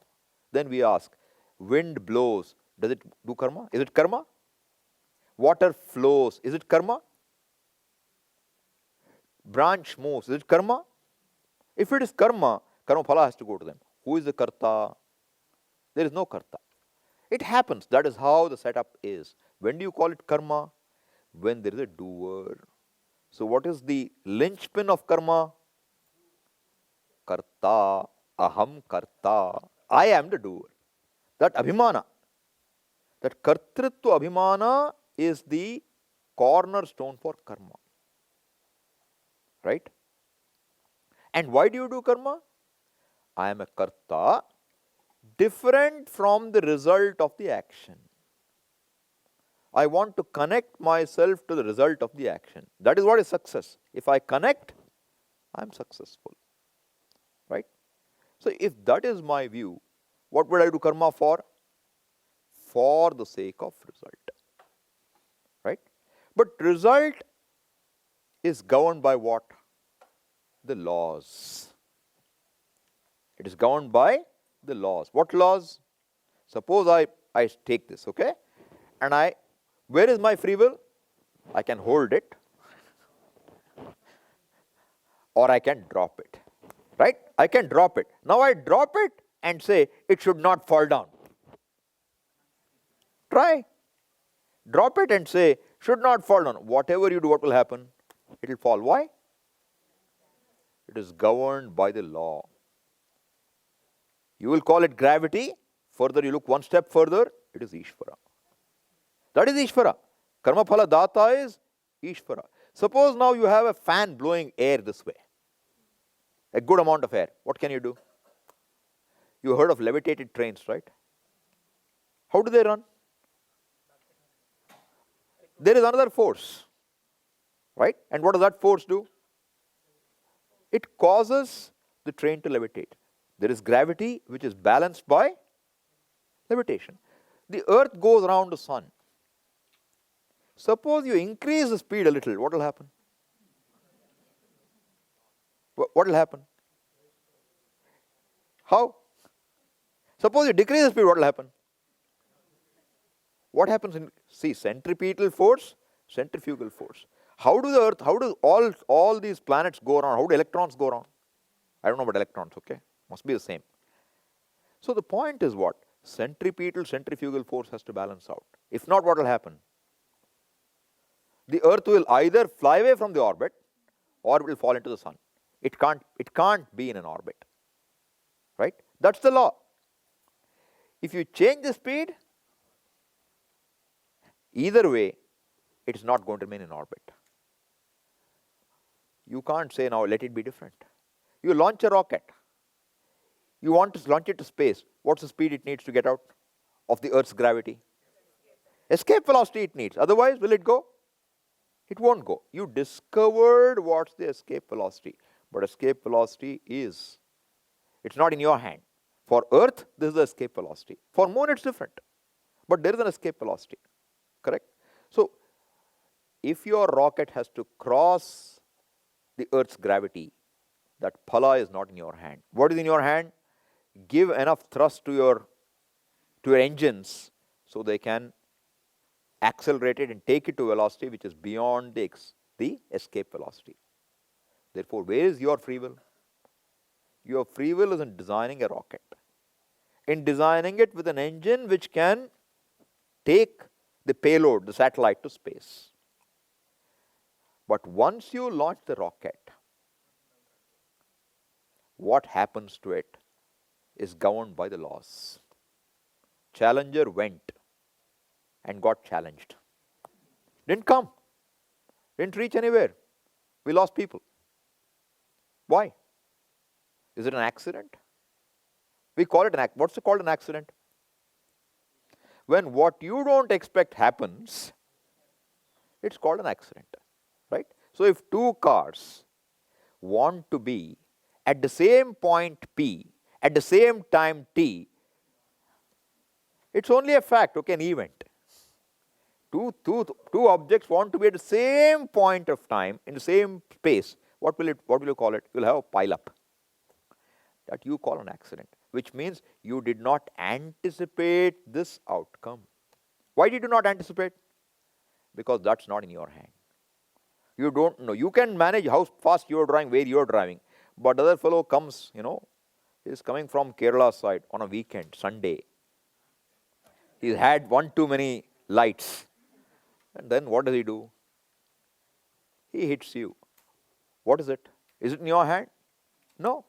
Then we ask, wind blows, does it do karma? Is it karma? Water flows, is it karma? Branch moves, is it karma? If it is karma, karma phala has to go to them. Who is the karta? There is no karta. It happens. That is how the setup is. When do you call it karma? When there is a doer. So what is the linchpin of karma? Karta, aham karta. I am the doer. That abhimana, that kartritva abhimana is the cornerstone for karma. Right? And why do you do karma? I am a karta, different from the result of the action. I want to connect myself to the result of the action. That is what is success. If I connect, I am successful. Right? So if that is my view, what would I do karma for? For the sake of result. Right? But result is governed by what? The laws. It is governed by the laws. What laws? Suppose I take this, okay? And where is my free will? I can hold it or I can drop it. Right? I can drop it. Now I drop it and say it should not fall down. Try. Drop it and say should not fall down. Whatever you do, what will happen? It will fall. Why? It is governed by the law. You will call it gravity. Further, you look one step further, it is Ishvara. That is Ishvara. Karma phala data is Ishvara. Suppose now you have a fan blowing air this way, a good amount of air. What can you do? You heard of levitated trains, right? How do they run? There is another force, right? And what does that force do? It causes the train to levitate. There is gravity which is balanced by levitation. The earth goes around the sun. Suppose you increase the speed a little, what will happen? What will happen? How? Suppose you decrease the speed, what will happen? What happens in, see, centripetal force, centrifugal force. How do the earth, how do all these planets go around? How do electrons go around? I don't know about electrons, okay? Must be the same. So the point is what? Centripetal, centrifugal force has to balance out. If not, what will happen? The earth will either fly away from the orbit or it will fall into the sun. It can't be in an orbit, right? That's the law. If you change the speed, either way, it is not going to remain in orbit. You can't say now, let it be different. You launch a rocket. You want to launch it to space. What's the speed it needs to get out of the Earth's gravity? Escape velocity it needs. Otherwise, will it go? It won't go. You discovered what's the escape velocity. But escape velocity is, it's not in your hand. For Earth, this is the escape velocity. For Moon, it's different. But there is an escape velocity. Correct? So, if your rocket has to cross the Earth's gravity, that phala is not in your hand. What is in your hand? Give enough thrust to your engines so they can accelerate it and take it to velocity which is beyond the escape velocity. Therefore, where is your free will? Your free will is in designing a rocket. In designing it with an engine which can take the payload, the satellite, to space. But once you launch the rocket, what happens to it is governed by the laws. Challenger went and got challenged. Didn't come. Didn't reach anywhere. We lost people. Why? Is it an accident? We call it an accident. What's it called, an accident? When what you don't expect happens, it's called an accident. Right? So if two cars want to be at the same point P, at the same time T, it's only a fact, okay, an event. Two objects want to be at the same point of time, in the same space. What will you call it? You'll have a pile-up. That you call an accident, which means you did not anticipate this outcome. Why did you not anticipate? Because that's not in your hand. You don't know. You can manage how fast you're driving, where you're driving. But the other fellow comes, he's coming from Kerala side on a weekend, Sunday. He's had one too many lights. And then what does he do? He hits you. What is it? Is it in your hand? No.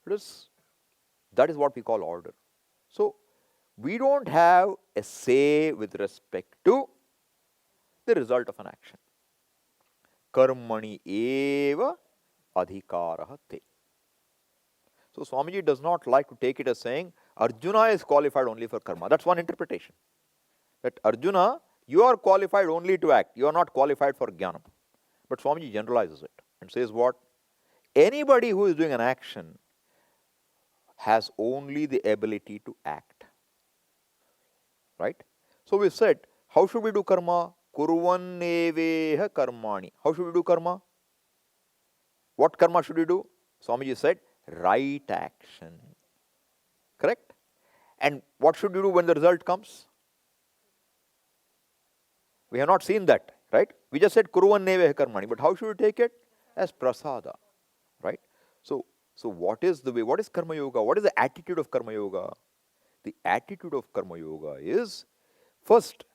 That is what we call order. So, we don't have a say with respect to the result of an action. Karmani eva adhikaraha te. So, Swamiji does not like to take it as saying Arjuna is qualified only for karma. That's one interpretation. That Arjuna, you are qualified only to act. You are not qualified for jnanam. But Swamiji generalizes it and says what? Anybody who is doing an action has only the ability to act. Right? So we said, how should we do karma? Kurvanneveha karmani. How should we do karma? What karma should we do? Swamiji said, right action. Correct? And what should you do when the result comes? We have not seen that, right? We just said Kurvanneveha karmani. But how should we take it? As prasada. Right? So what is the way? What is Karma Yoga? What is the attitude of Karma Yoga? The attitude of Karma Yoga is, first,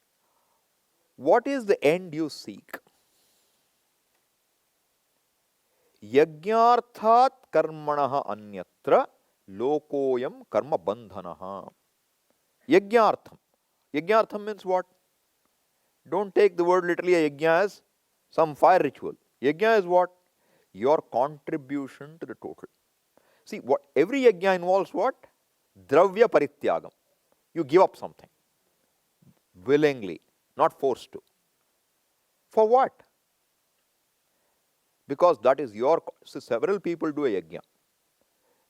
what is the end you seek? Yajnarthat karmanaha anyatra lokoyam karma bandhanaha. Yajnartham. Yajnartham means what? Don't take the word literally. A yajna as some fire ritual. Yajna is what? Your contribution to the total. See, what every yajna involves what? Dravya parityagam. You give up something willingly, not forced to. For what? Because that is your. So several people do a yajna,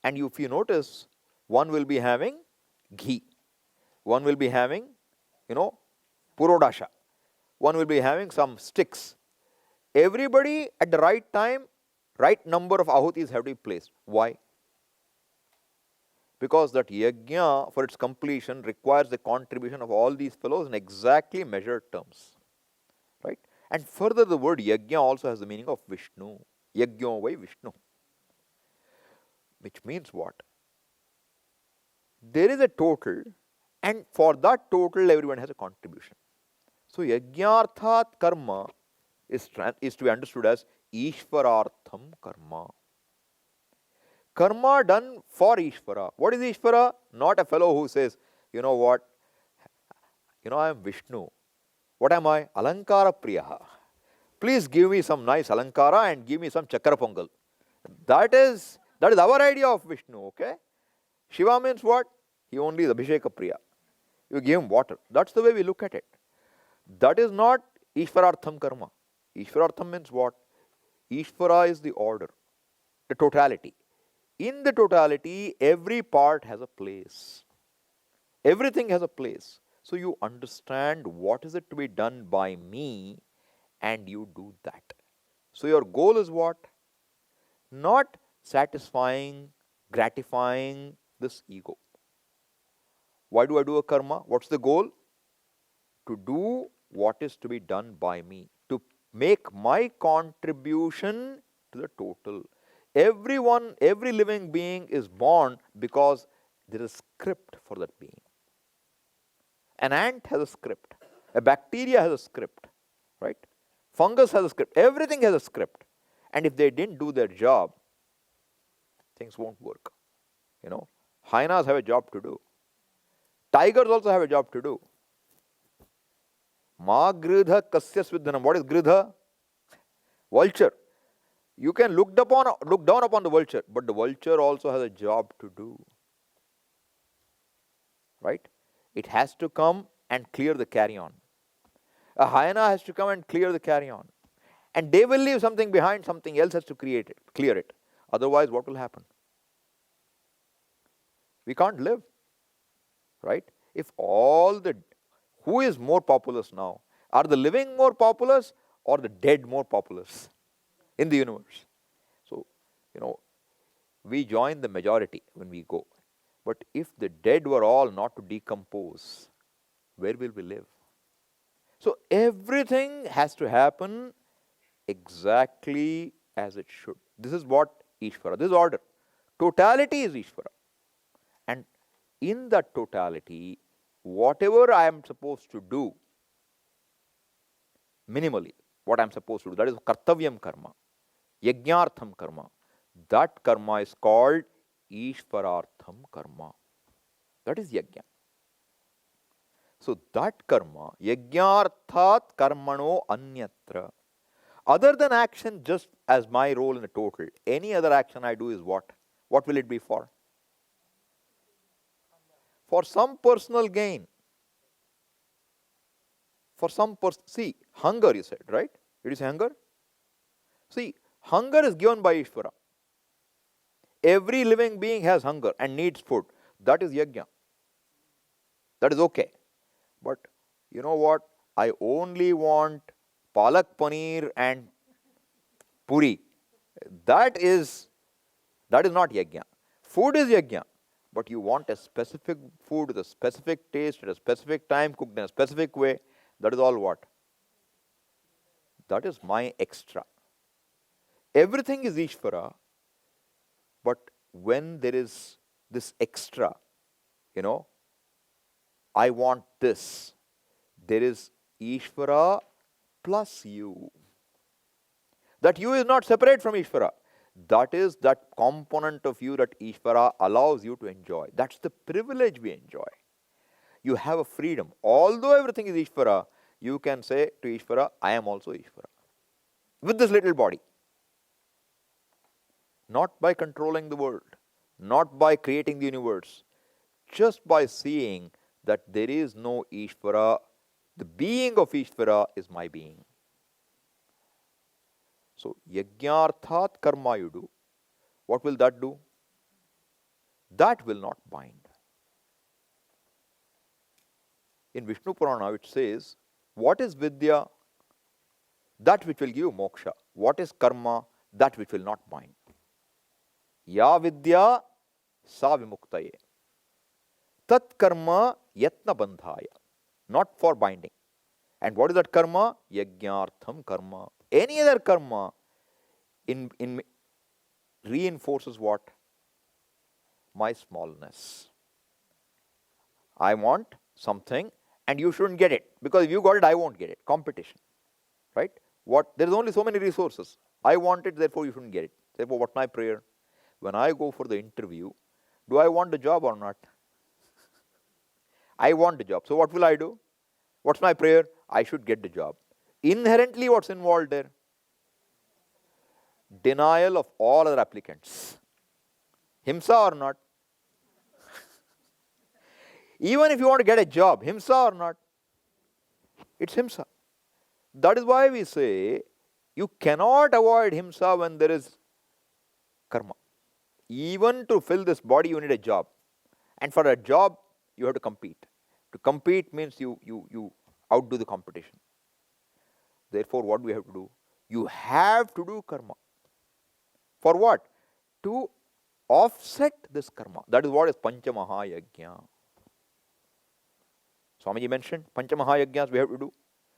and if you notice, one will be having ghee, one will be having, purodasha, one will be having some sticks. Everybody at the right time, right number of ahutis have to be placed. Why? Because that yajna, for its completion, requires the contribution of all these fellows in exactly measured terms. Right? And further, the word yajna also has the meaning of Vishnu. Yajno vai Vishnu. Which means what? There is a total, and for that total, everyone has a contribution. So, yajnarthat karma is to be understood as Ishvarartham karma. Karma done for Ishvara. What is Ishvara? Not a fellow who says, you know what, I am Vishnu. What am I? Alankara Priyaha. Please give me some nice Alankara and give me some Chakra Pongal. That is our idea of Vishnu, okay? Shiva means what? He only is Abhisheka Priya. You give him water. That's the way we look at it. That is not Ishvarartham karma. Ishvarartham means what? Ishvara is the order, the totality. In the totality, every part has a place. Everything has a place. So you understand what is it to be done by me, and you do that. So your goal is what? Not satisfying, gratifying this ego. Why do I do a karma? What's the goal? To do what is to be done by me, to make my contribution to the total. Everyone, every living being is born because there is a script for that being. An ant has a script. A bacteria has a script, right? Fungus has a script. Everything has a script. And if they didn't do their job, things won't work. Hyenas have a job to do. Tigers also have a job to do. Ma gridha kasya svidhanam. What is gridha? Vulture. You can look down upon the vulture, but the vulture also has a job to do. Right? It has to come and clear the carrion. A hyena has to come and clear the carrion. And they will leave something behind, something else has to clear it. Otherwise, what will happen? We can't live. Right? If who is more populous now? Are the living more populous or the dead more populous in the universe? So, we join the majority when we go. But if the dead were all not to decompose, where will we live? So everything has to happen exactly as it should. This is what Ishvara, this is order. Totality is Ishvara. And in that totality, whatever I am supposed to do, minimally, what I am supposed to do, that is Kartavyam karma, Yajnartham karma. That karma is called Ishvarartham karma. That is Yajna. So that karma, Yajnarthat karmano anyatra. Other than action, just as my role in the total, any other action I do is what? What will it be for? For some personal gain. For some see, hunger you said, right? Did you say hunger? See, hunger is given by Ishvara. Every living being has hunger and needs food. That is yajna. That is okay. But you know what? I only want palak paneer and puri. That is not yajna. Food is yajna. But you want a specific food with a specific taste at a specific time, cooked in a specific way. That is all what? That is my extra. Everything is Ishvara. But when there is this extra, I want this. There is Ishvara plus you. That you is not separate from Ishvara. That is that component of you that Ishvara allows you to enjoy. That's the privilege we enjoy. You have a freedom. Although everything is Ishvara, you can say to Ishvara, I am also Ishvara. With this little body. Not by controlling the world, not by creating the universe, just by seeing that there is no Ishvara. The being of Ishvara is my being. So, yajnarthat karma you do. What will that do? That will not bind. In Vishnu Purana it says, what is vidya? That which will give moksha. What is karma? That which will not bind. Ya vidya sa vimuktaye. Tat karma yatna bandhaya. Not for binding. And what is that karma? Yajnartham karma. Any other karma reinforces what? My smallness. I want something and you shouldn't get it. Because if you got it, I won't get it. Competition. Right? There is only so many resources. I want it, therefore you shouldn't get it. Therefore, what's my prayer? When I go for the interview, do I want the job or not? I want the job. So what will I do? What's my prayer? I should get the job. Inherently, what's involved there? Denial of all other applicants. Himsa or not? Even if you want to get a job, himsa or not? It's himsa. That is why we say you cannot avoid himsa when there is karma. Even to fill this body, you need a job. And for a job, you have to compete. To compete means you outdo the competition. Therefore, what do we have to do? You have to do karma. For what? To offset this karma. That is what is Panchamahayajna. Swamiji mentioned Panchamahayajnas we have to do.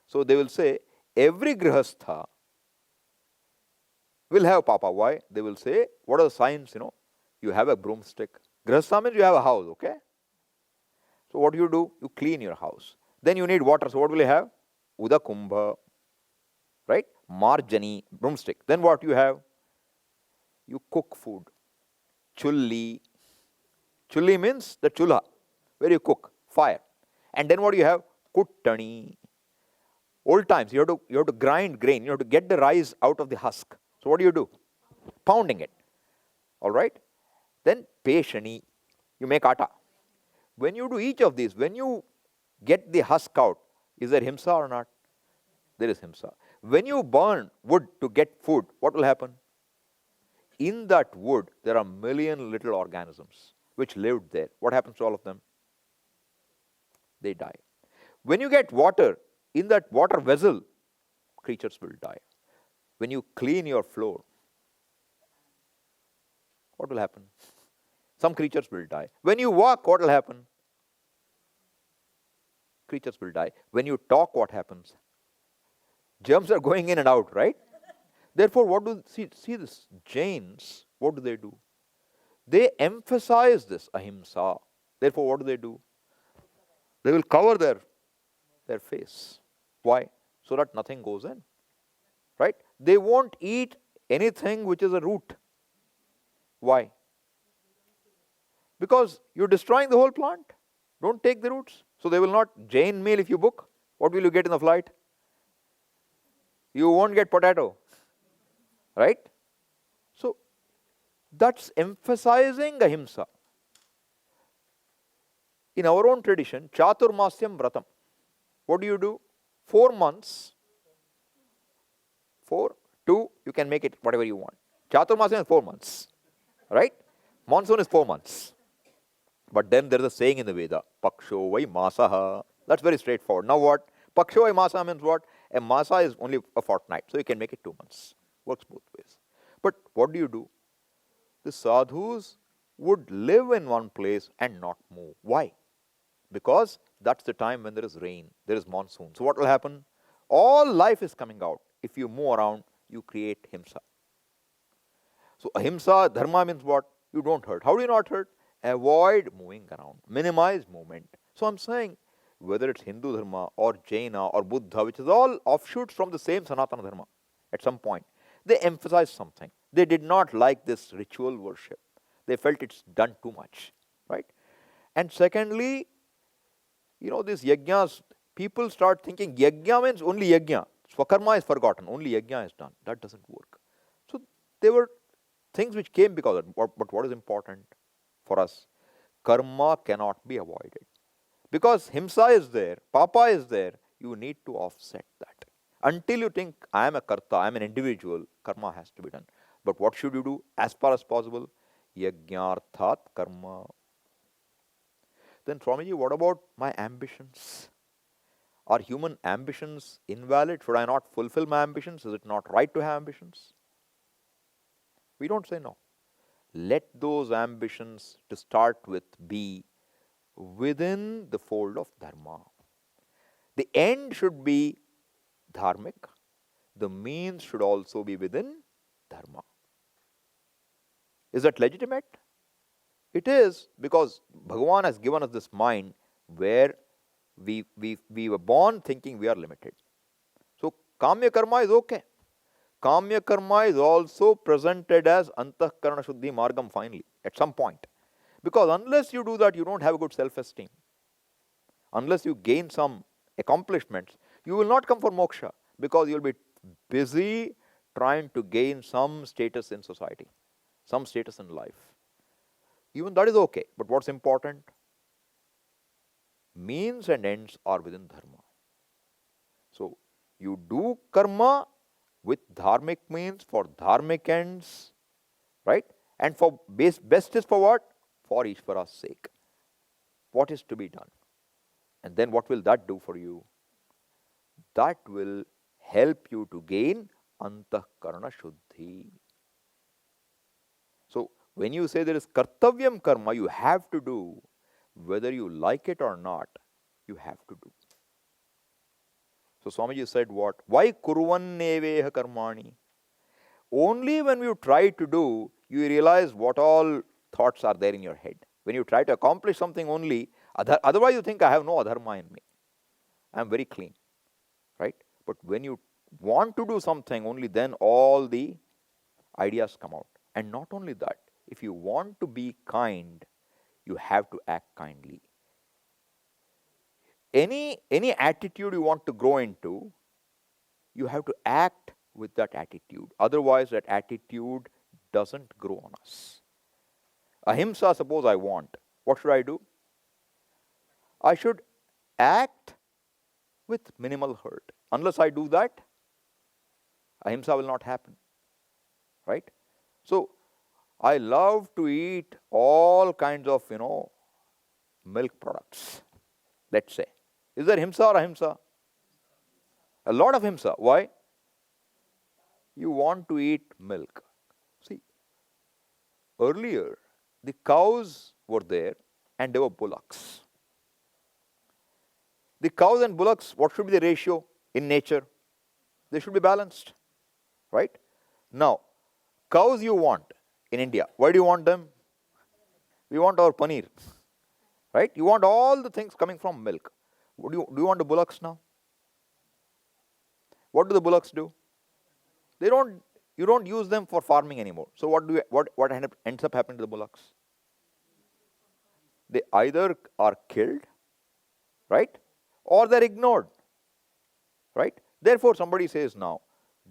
So they will say, every grihastha will have papa. Why? They will say, what are the signs? You have a broomstick. Grihastha means you have a house, okay? So what do? You clean your house. Then you need water. So what will you have? Udakumbha, right? Marjani, broomstick. Then what you have? You cook food. Chulli. Chulli means the chulha, where you cook, fire. And then what do you have? Kuttani. Old times, you have to grind grain. You have to get the rice out of the husk. So what do? Pounding it. All right? Then peshani. You make atta. When you do each of these, when you get the husk out, is there himsa or not? There is himsa. When you burn wood to get food, what will happen? In that wood, there are million little organisms which lived there. What happens to all of them? They die. When you get water, in that water vessel, creatures will die. When you clean your floor, what will happen? Some creatures will die. When you walk, what will happen? Creatures will die. When you talk, what happens? Germs are going in and out, right? Therefore, see this? Jains, what do? They emphasize this ahimsa. Therefore, what do? They will cover their face. Why? So that nothing goes in. Right? They won't eat anything which is a root. Why? Because you're destroying the whole plant. Don't take the roots. So they will not. Jain meal if you book, what will you get in the flight? You won't get potato. Right? So that's emphasizing ahimsa. In our own tradition, Chaturmasyam Vratam. What do? 4 months. 4, 2, you can make it whatever you want. Chaturmasyam is 4 months. Right? Monsoon is 4 months. But then there is a saying in the Veda, Paksho vai masaha. That's very straightforward. Now what? Paksho vai masaha means what? A masa is only a fortnight. So you can make it 2 months. Works both ways. But what do? The sadhus would live in one place and not move. Why? Because that's the time when there is rain, there is monsoon. So what will happen? All life is coming out. If you move around, you create himsa. So ahimsa, dharma means what? You don't hurt. How do you not hurt? Avoid moving around. Minimize movement. So I'm saying, whether it's Hindu dharma or Jaina or Buddha, which is all offshoots from the same Sanatana dharma at some point, they emphasize something. They did not like this ritual worship. They felt it's done too much, right? And secondly, these yajnas, people start thinking yajna means only yajna. Swakarma is forgotten, only yajna is done. That doesn't work. So there were things which came because of that. But what is important for us? Karma cannot be avoided. Because himsa is there, papa is there, you need to offset that. Until you think, I am a karta, I am an individual, karma has to be done. But what should you do as far as possible? Yajnarthat karma. Then Swamiji, what about my ambitions? Are human ambitions invalid? Should I not fulfill my ambitions? Is it not right to have ambitions? We don't say no. Let those ambitions to start with be within the fold of dharma. The end should be dharmic. The means should also be within dharma. Is that legitimate? It is, because Bhagavan has given us this mind where we were born thinking we are limited. So Kamya Karma is okay. Kamya Karma is also presented as Antahkarana Shuddhi Margam finally, at some point. Because unless you do that, you don't have a good self-esteem. Unless you gain some accomplishments, you will not come for moksha, because you will be busy trying to gain some status in society, some status in life. Even that is okay, but what's important? Means and ends are within dharma. So you do karma with dharmic means for dharmic ends, right? And for best is for what? For Ishvara's sake. What is to be done? And then what will that do for you? That will help you to gain Antahkarana Shuddhi. So when you say there is kartavyam karma, you have to do, whether you like it or not, you have to do. So Swamiji said what? Why kurvanneveha karmani? Only when you try to do, you realize what all thoughts are there in your head. When you try to accomplish something only, otherwise you think I have no adharma in me. I am very clean, right? But when you want to do something, only then all the ideas come out. And not only that, if you want to be kind, you have to act kindly. Any attitude you want to grow into, you have to act with that attitude. Otherwise, that attitude doesn't grow on us. Ahimsa, suppose I want. What should I do? I should act with minimal hurt. Unless I do that, ahimsa will not happen. Right? So, I love to eat all kinds of, milk products, let's say. Is there himsa or ahimsa? A lot of himsa. Why? You want to eat milk. See, earlier, the cows were there and there were bullocks. The cows and bullocks, what should be the ratio in nature? They should be balanced, right? Now, cows you want in India. Why do you want them? We want our paneer, right? You want all the things coming from milk. Do you want the bullocks now? What do the bullocks do? You don't use them for farming anymore. So what ends up happening to the bullocks? They either are killed, right? Or they're ignored, right? Therefore, somebody says now,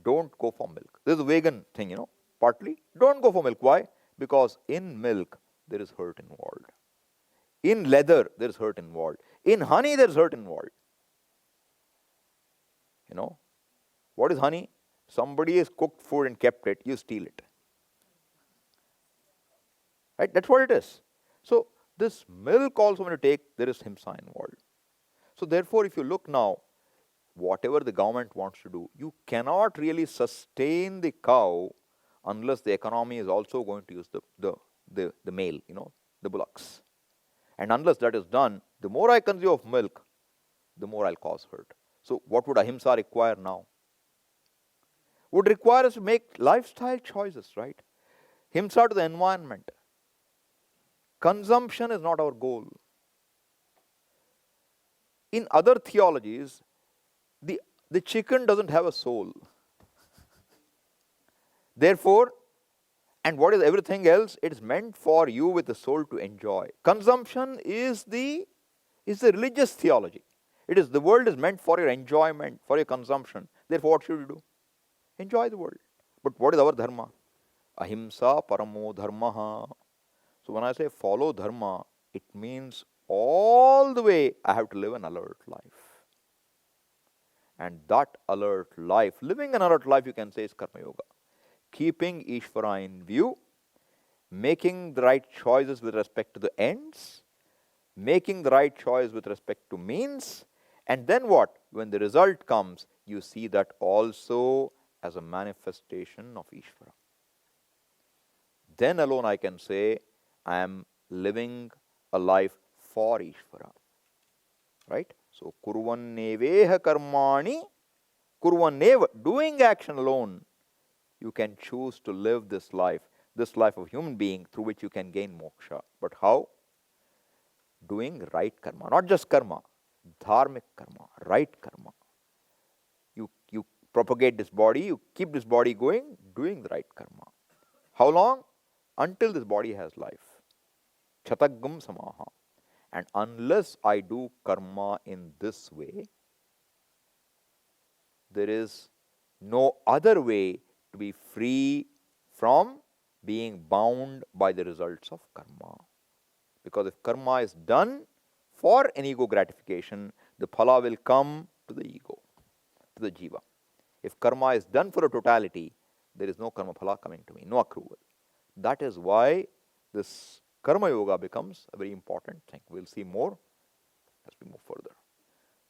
don't go for milk. This is a vegan thing, partly. Don't go for milk. Why? Because in milk, there is hurt involved. In leather, there is hurt involved. In honey, there is hurt involved. What is honey? Somebody has cooked food and kept it, you steal it. Right? That's what it is. So, this milk also when you take, there is himsa involved. So, therefore, if you look now, whatever the government wants to do, you cannot really sustain the cow unless the economy is also going to use the male, the bullocks. And unless that is done, the more I consume of milk, the more I'll cause hurt. So, what would ahimsa require now? Would require us to make lifestyle choices, right? Himsa to the environment. Consumption is not our goal. In other theologies, the chicken doesn't have a soul. Therefore, And what is everything else? It is meant for you with the soul to enjoy. Consumption is the religious theology. It is the world is meant for your enjoyment, for your consumption. Therefore, what should you do? Enjoy the world. But what is our dharma? Ahimsa paramo dharma. So when I say follow dharma, it means all the way I have to live an alert life. And that alert life, living an alert life, you can say, is Karma Yoga. Keeping Ishvara in view, making the right choices with respect to the ends, making the right choice with respect to means, and then what? When the result comes, you see that also as a manifestation of Ishvara. Then alone I can say, I am living a life for Ishvara. Right? So, kurvanneveha karmani, kurvanneva, doing action alone, you can choose to live this life of human being through which you can gain moksha. But how? Doing right karma, not just karma, dharmic karma, right karma. You propagate this body, you keep this body going, doing the right karma. How long? Until this body has life. Chatagam samaha. And unless I do karma in this way, there is no other way to be free from being bound by the results of karma. Because if karma is done for an ego gratification, the phala will come to the ego, to the jiva. If karma is done for a totality, there is no karma phala coming to me, no accrual. That is why this Karma Yoga becomes a very important thing. We'll see more as we move further.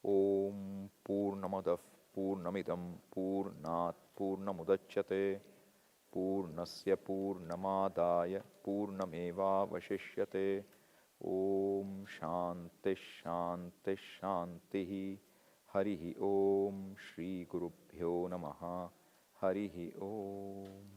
Om Purnamadav Purnamidam Purnat Purnamudachyate Purnasya Purnamadaya Purnameva Vashishyate. Om Shanti Shanti Shanti. Harihi Om Shri Gurubhyo Namaha. Harihi Om.